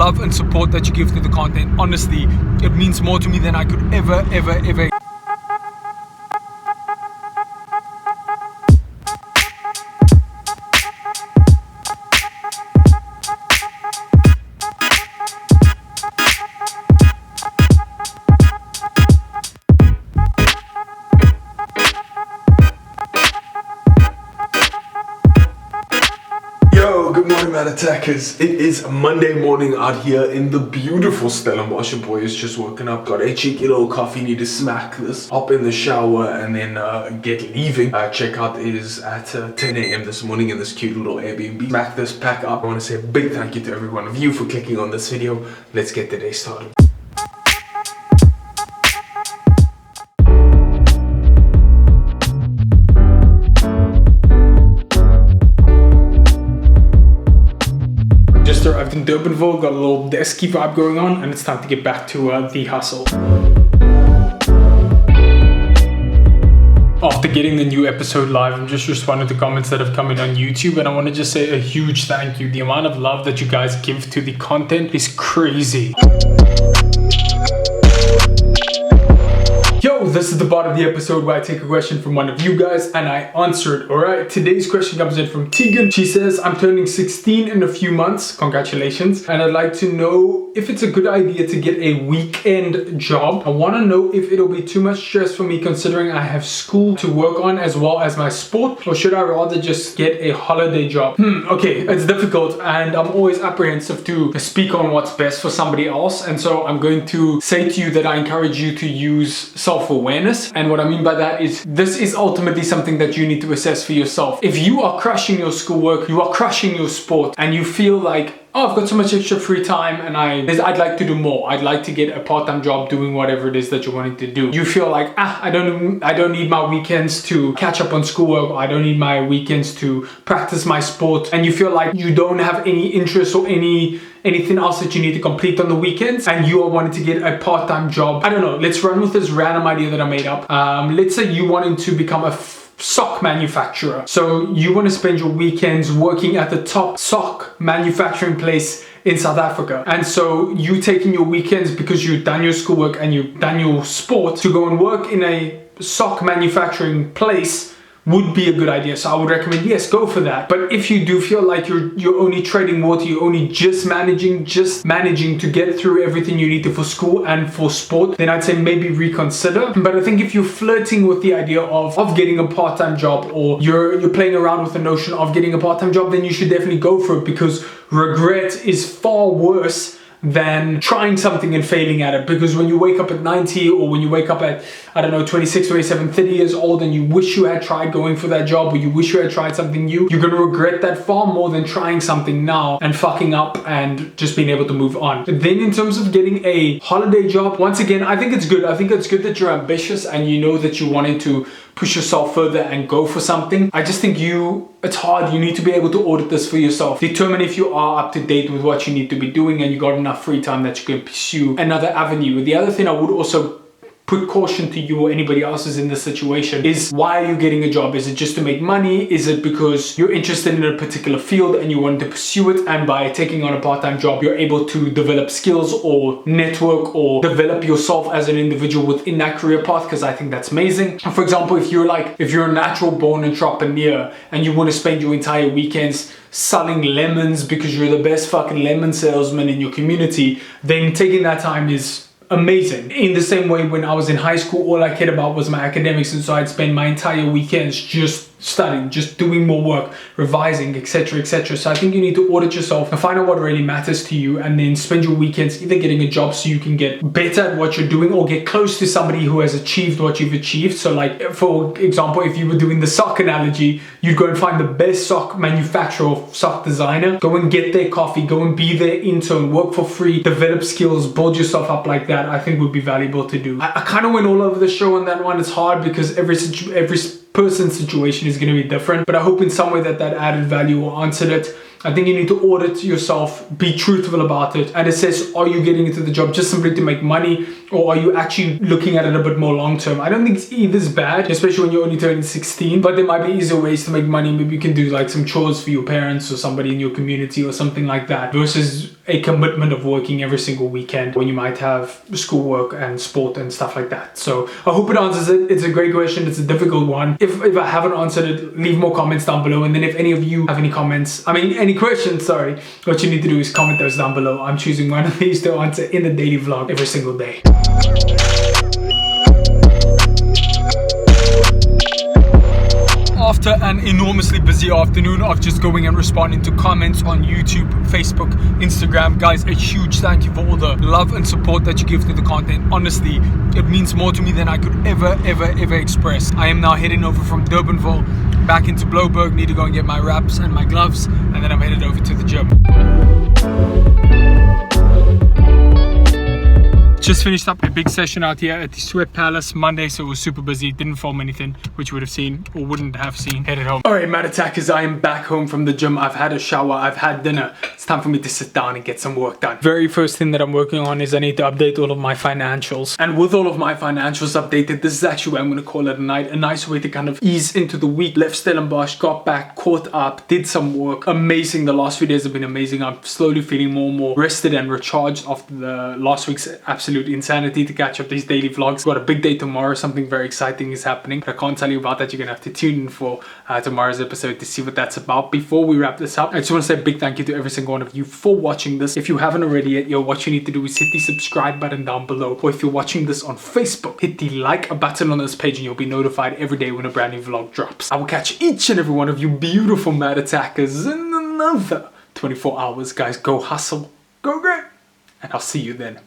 love and support that you give to the content. Honestly, it means more to me than I could ever. Yo, good morning, man attackers. It is Monday morning out here in the beautiful Stellenbosch. Your boy is just woken up, got a cheeky little coffee, need to smack this, hop in the shower and then get leaving. Checkout is at 10 a.m. this morning in this cute little Airbnb. Smack this, pack up. I want to say a big thank you to every one of you for clicking on this video. Let's get the day started. Just arrived in Durbanville, got a little desky vibe going on, and it's time to get back to the hustle. After getting the new episode live, I'm just responding to comments that have come in on YouTube, and I want to just say a huge thank you. The amount of love that you guys give to the content is crazy. Yo, this is the part of the episode where I take a question from one of you guys and I answer it, alright? Today's question comes in from Tegan. She says, I'm turning 16 in a few months, congratulations, and I'd like to know if it's a good idea to get a weekend job. I want to know if it'll be too much stress for me considering I have school to work on as well as my sport, or should I rather just get a holiday job? Okay, it's difficult and I'm always apprehensive to speak on what's best for somebody else, and so I'm going to say to you that I encourage you to use self-awareness. And what I mean by that is this is ultimately something that you need to assess for yourself. If you are crushing your schoolwork, you are crushing your sport, and you feel like, oh, I've got so much extra free time and I'd like to do more. I'd like to get a part-time job doing whatever it is that you're wanting to do. You feel like, I don't need my weekends to catch up on schoolwork. I don't need my weekends to practice my sport. And you feel like you don't have any interest or anything else that you need to complete on the weekends, and you are wanting to get a part-time job. I don't know, let's run with this random idea that I made up. Let's say you wanted to become a sock manufacturer. So you want to spend your weekends working at the top sock manufacturing place in South Africa. And so you taking your weekends because you've done your schoolwork and you've done your sport to go and work in a sock manufacturing place would be a good idea. So I would recommend, yes, go for that. But if you do feel like you're only trading water, you're only just managing to get through everything you need to for school and for sport, then I'd say maybe reconsider. But I think if you're flirting with the idea of getting a part-time job, or you're playing around with the notion of getting a part-time job, then you should definitely go for it, because regret is far worse than trying something and failing at it. Because when you wake up at 90, or when you wake up at, I don't know, 26, 27, 30 years old, and you wish you had tried going for that job, or you wish you had tried something new, you're going to regret that far more than trying something now and fucking up and just being able to move on. Then in terms of getting a holiday job, once again, I think it's good. I think it's good that you're ambitious and you know that you wanted to push yourself further and go for something. I just think it's hard. You need to be able to audit this for yourself. Determine if you are up to date with what you need to be doing and you got enough free time that you can pursue another avenue. The other thing I would also put caution to you or anybody else who's in this situation is, why are you getting a job? Is it just to make money? Is it because you're interested in a particular field and you want to pursue it, and by taking on a part-time job you're able to develop skills or network or develop yourself as an individual within that career path? Because I think that's amazing. For example, if you're a natural born entrepreneur and you want to spend your entire weekends selling lemons because you're the best fucking lemon salesman in your community, then taking that time is amazing. In the same way, when I was in high school, all I cared about was my academics, and so I'd spend my entire weekends just studying, just doing more work, revising, etc, etc. So I think you need to audit yourself and find out what really matters to you, and then spend your weekends either getting a job so you can get better at what you're doing, or get close to somebody who has achieved what you've achieved. So like, for example, if you were doing the sock analogy, you'd go and find the best sock manufacturer or sock designer, go and get their coffee, go and be their intern, work for free, develop skills, build yourself up like that. I think would be valuable to do. I kind of went all over the show on that one. It's hard because every person's situation is going to be different, but I hope in some way that added value or answered it. I think you need to audit yourself, be truthful about it, and assess, are you getting into the job just simply to make money, or are you actually looking at it a bit more long term? I don't think it's either's bad, especially when you're only turning 16, but there might be easier ways to make money. Maybe you can do like some chores for your parents or somebody in your community or something like that, versus a commitment of working every single weekend when you might have schoolwork and sport and stuff like that. So I hope it answers it. It's a great question. It's a difficult one. If I haven't answered it, leave more comments down below. And then if any of you have any any questions, sorry, what you need to do is comment those down below. I'm choosing one of these to answer in the daily vlog every single day. After an enormously busy afternoon of just going and responding to comments on YouTube, Facebook, Instagram, guys, a huge thank you for all the love and support that you give to the content. Honestly, it means more to me than I could ever express. I am now heading over from Durbanville back into Bloberg. Need to go and get my wraps and my gloves, and then I'm headed over to the gym. Just finished up a big session out here at the Sweat Palace Monday, so it was super busy. Didn't film anything, which you would have seen or wouldn't have seen. Headed home. Alright, Matt Attackers, I am back home from the gym. I've had a shower, I've had dinner. It's time for me to sit down and get some work done. Very first thing that I'm working on is I need to update all of my financials. And with all of my financials updated, this is actually where I'm going to call it a night. A nice way to kind of ease into the week. Left Stellenbosch, got back, caught up, did some work. Amazing. The last few days have been amazing. I'm slowly feeling more and more rested and recharged after the last week's absolute insanity to catch up these daily vlogs. Got a big day tomorrow. Something very exciting is happening, but I can't tell you about that. You're gonna have to tune in for tomorrow's episode to see what that's about. Before we wrap this up, I just want to say a big thank you to every single one of you for watching this. If you haven't already yet, what you need to do is hit the subscribe button down below, or if you're watching this on Facebook, hit the like button on this page and you'll be notified every day when a brand new vlog drops. I will catch each and every one of you beautiful Mad Attackers in another 24 hours. Guys, go hustle, go great, and I'll see you then.